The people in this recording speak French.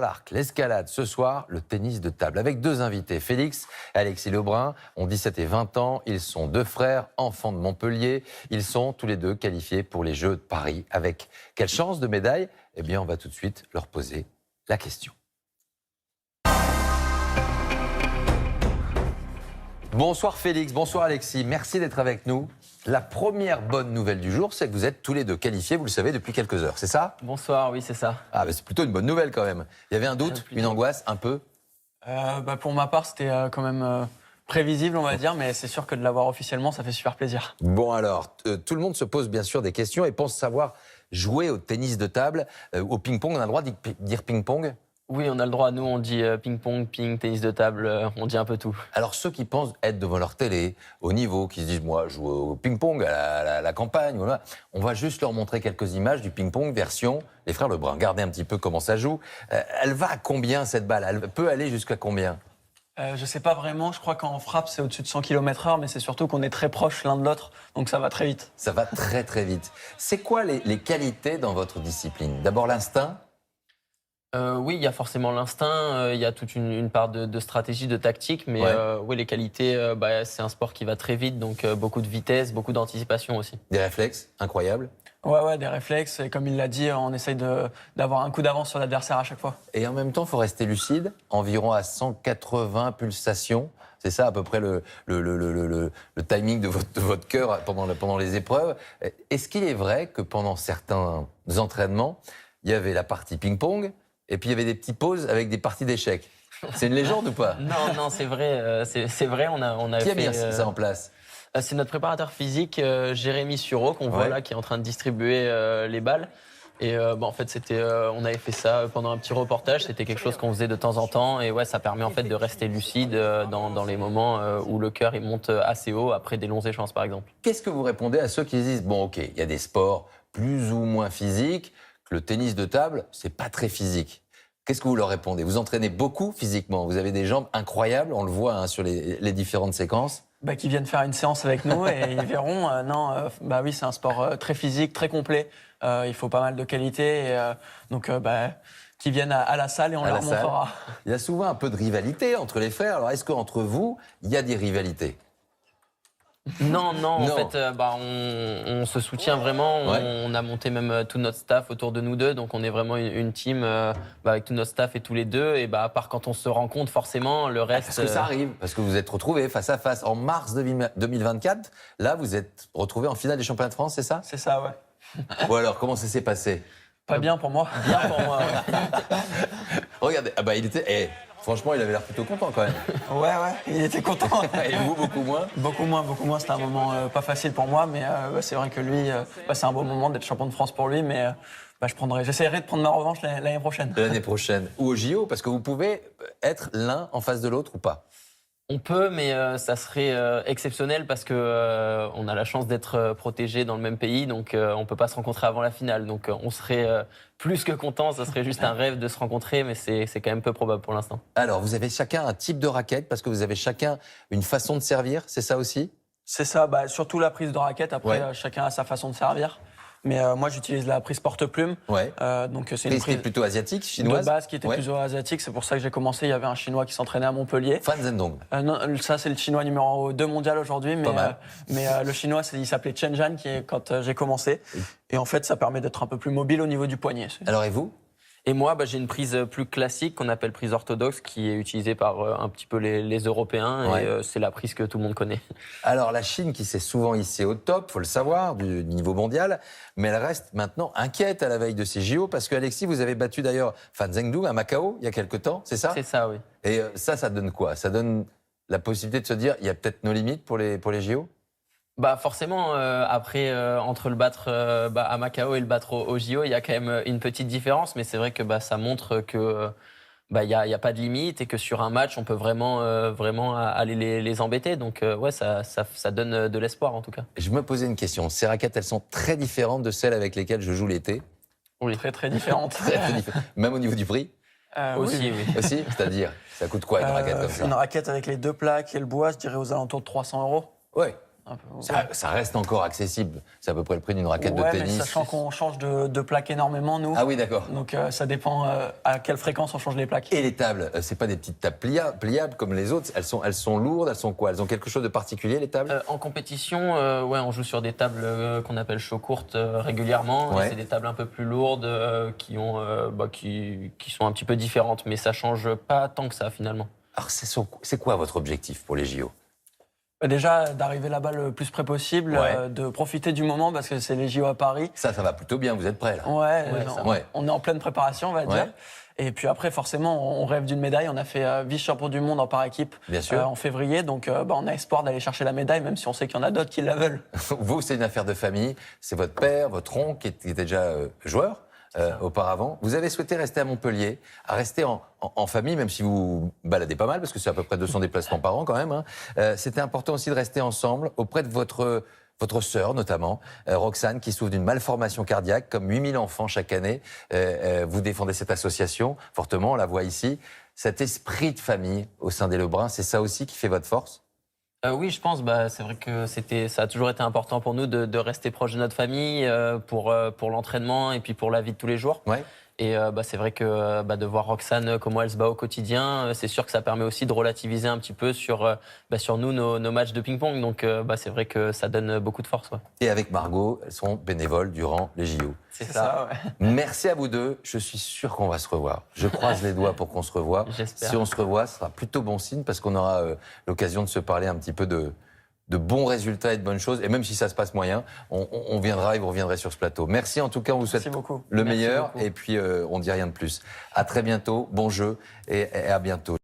L'arc, l'escalade, ce soir, le tennis de table avec deux invités, Félix et Alexis Lebrun, ont 17 et 20 ans, ils sont deux frères, enfants de Montpellier, ils sont tous les deux qualifiés pour les Jeux de Paris. Avec quelle chance de médaille? Eh bien, on va tout de suite leur poser la question. Bonsoir Félix, bonsoir Alexis, merci d'être avec nous. La première bonne nouvelle du jour, c'est que vous êtes tous les deux qualifiés, vous le savez, depuis quelques heures, c'est ça? Bonsoir, oui, c'est ça. Ah, c'est plutôt une bonne nouvelle quand même. Il y avait un doute, une angoisse, un peu? Pour ma part, c'était quand même prévisible, on va dire, mais c'est sûr que de l'avoir officiellement, ça fait super plaisir. Bon alors, tout le monde se pose bien sûr des questions et pense savoir jouer au tennis de table, au ping-pong. On a le droit de dire ping-pong? Oui, on a le droit, nous on dit ping-pong, ping, tennis de table, on dit un peu tout. Alors ceux qui pensent être devant leur télé, au niveau, qui se disent moi je joue au ping-pong à la campagne, voilà, on va juste leur montrer quelques images du ping-pong version les frères Lebrun. Regardez un petit peu comment ça joue. Elle va à combien cette balle? Elle peut aller jusqu'à combien? Je sais pas vraiment, je crois qu'en frappe c'est au-dessus de 100 km/h, mais c'est surtout qu'on est très proches l'un de l'autre, donc ça va très vite. Ça va très très vite. C'est quoi les qualités dans votre discipline? D'abord l'instinct? Oui, il y a forcément l'instinct, il y a toute une part de stratégie, de tactique, mais Ouais. oui, les qualités, c'est un sport qui va très vite, donc beaucoup de vitesse, beaucoup d'anticipation aussi. Des réflexes incroyables? Ouais, des réflexes, et comme il l'a dit, on essaye d'avoir un coup d'avance sur l'adversaire à chaque fois. Et en même temps, il faut rester lucide, environ à 180 pulsations. C'est ça à peu près le timing de votre cœur pendant les épreuves. Est-ce qu'il est vrai que pendant certains entraînements, il y avait la partie ping-pong et puis il y avait des petites pauses avec des parties d'échecs? C'est une légende ou pas? Non, c'est vrai, c'est vrai, on a Qui a fait... mis ça en place? C'est notre préparateur physique, Jérémy Sureau, qu'on voit Ouais. là, qui est en train de distribuer les balles. Et en fait, on avait fait ça pendant un petit reportage. C'était quelque chose qu'on faisait de temps en temps. Et ouais, ça permet en fait de rester lucide dans les moments où le cœur il monte assez haut après des longs échanges, par exemple. Qu'est-ce que vous répondez à ceux qui disent bon, ok, il y a des sports plus ou moins physiques, que le tennis de table, c'est pas très physique. Qu'est-ce que vous leur répondez? Vous entraînez beaucoup physiquement, vous avez des jambes incroyables, on le voit hein, sur les différentes séquences. Qui viennent faire une séance avec nous et ils verront. Oui, c'est un sport très physique, très complet. Il faut pas mal de qualité. Qui viennent à la salle et on leur montrera. Il y a souvent un peu de rivalité entre les frères. Alors, est-ce qu'entre vous, il y a des rivalités? Non. En fait, on se soutient vraiment. Ouais. On a monté même tout notre staff autour de nous deux. Donc, on est vraiment une team avec tout notre staff et tous les deux. Et à part quand on se rencontre, forcément, le reste... Parce que ça arrive, parce que vous êtes retrouvés face à face en mars 2024. Là, vous êtes retrouvés en finale des championnats de France, c'est ça? C'est ça, ouais. Ou alors, comment ça s'est passé? Pas bien pour moi. Bien pour moi, ouais. Regardez, il était... franchement, il avait l'air plutôt content quand même. Ouais, il était content. Et vous, beaucoup moins? Beaucoup moins. C'était un moment pas facile pour moi, mais c'est vrai que lui, c'est un beau moment d'être champion de France pour lui, mais j'essaierai de prendre ma revanche l'année prochaine. L'année prochaine. Ou au JO, parce que vous pouvez être l'un en face de l'autre ou pas? On peut, mais ça serait exceptionnel parce que on a la chance d'être protégé dans le même pays, donc on peut pas se rencontrer avant la finale. Donc on serait plus que content, ça serait juste un rêve de se rencontrer, mais c'est quand même peu probable pour l'instant. Alors, vous avez chacun un type de raquette, parce que vous avez chacun une façon de servir, c'est ça aussi? C'est ça, surtout la prise de raquette. Après, Ouais. chacun a sa façon de servir. Mais moi, j'utilise la prise porte-plume. Ouais. Donc c'est une Prise qui est prise plutôt asiatique, chinoise? de base qui était Ouais. plus asiatique. C'est pour ça que j'ai commencé. Il y avait un Chinois qui s'entraînait à Montpellier. Fan Zhendong. Non, ça c'est le Chinois numéro 2 mondial aujourd'hui, Pas mal. mais le Chinois il s'appelait Chen Zhan quand j'ai commencé. Et en fait, ça permet d'être un peu plus mobile au niveau du poignet. Alors, et vous? Et moi, j'ai une prise plus classique qu'on appelle prise orthodoxe, qui est utilisée par un petit peu les Européens. Ouais. Et c'est la prise que tout le monde connaît. Alors, la Chine qui s'est souvent hissée au top, faut le savoir, du niveau mondial, mais elle reste maintenant inquiète à la veille de ces JO, parce que Alexis, vous avez battu d'ailleurs Fan Zhendong à Macao il y a quelque temps, c'est ça? C'est ça, oui. Et ça donne quoi? Ça donne la possibilité de se dire, il y a peut-être nos limites pour les JO? Forcément, après, entre le battre à Macao et le battre au JO, il y a quand même une petite différence, mais c'est vrai que ça montre que il y a pas de limite et que sur un match, on peut vraiment aller les embêter. Donc ça donne de l'espoir en tout cas. Je me posais une question. Ces raquettes, elles sont très différentes de celles avec lesquelles je joue l'été. Oui, très différente. Très différentes. Même au niveau du prix Aussi, oui. aussi? C'est-à-dire, ça coûte quoi une raquette comme ça? Une raquette avec les deux plaques et le bois, je dirais aux alentours de 300 €. Ouais. Un peu, Ça reste encore accessible. C'est à peu près le prix d'une raquette de mais tennis. sachant qu'on change de plaque énormément, nous. Ah oui, d'accord. Donc ça dépend à quelle fréquence on change les plaques. Et les tables, c'est pas des petites tables pliables comme les autres. Elles sont lourdes. Elles sont quoi? Elles ont quelque chose de particulier, les tables? En compétition, on joue sur des tables qu'on appelle show courtes régulièrement. Ouais. Et c'est des tables un peu plus lourdes qui sont un petit peu différentes, mais ça change pas tant que ça finalement. Alors, c'est quoi votre objectif pour les JO? Déjà, d'arriver là-bas le plus près possible, Ouais. de profiter du moment parce que c'est les JO à Paris. Ça va plutôt bien. Vous êtes prêts là? On est en pleine préparation, on va dire. Et puis après, forcément, on rêve d'une médaille. On a fait vice-champion du monde en par équipe Bien sûr. en février. Donc, on a espoir d'aller chercher la médaille, même si on sait qu'il y en a d'autres qui la veulent. Vous, c'est une affaire de famille. C'est votre père, votre oncle qui était déjà joueur auparavant. Vous avez souhaité rester à Montpellier, à rester en famille, même si vous baladez pas mal, parce que c'est à peu près 200 déplacements par an quand même. Hein. C'était important aussi de rester ensemble auprès de votre sœur notamment, Roxane, qui souffre d'une malformation cardiaque, comme 8000 enfants chaque année. Vous défendez cette association fortement, on la voit ici. Cet esprit de famille au sein des Lebrun, c'est ça aussi qui fait votre force? Oui, je pense. C'est vrai que ça a toujours été important pour nous de rester proche de notre famille pour l'entraînement et puis pour la vie de tous les jours. Ouais. Et c'est vrai que de voir Roxane, comment elle se bat au quotidien, c'est sûr que ça permet aussi de relativiser un petit peu sur nous, nos matchs de ping-pong. Donc c'est vrai que ça donne beaucoup de force. Ouais. Et avec Margot, elles sont bénévoles durant les JO. C'est ça. Ouais. Merci à vous deux. Je suis sûr qu'on va se revoir. Je croise les doigts pour qu'on se revoie. J'espère. Si on se revoit, ce sera plutôt bon signe parce qu'on aura l'occasion de se parler un petit peu de bons résultats et de bonnes choses. Et même si ça se passe moyen, on viendra et vous reviendrez sur ce plateau. Merci en tout cas. On vous souhaite Merci beaucoup. le Merci meilleur. beaucoup. Et puis, on ne dit rien de plus. À très bientôt. Bon jeu et à bientôt.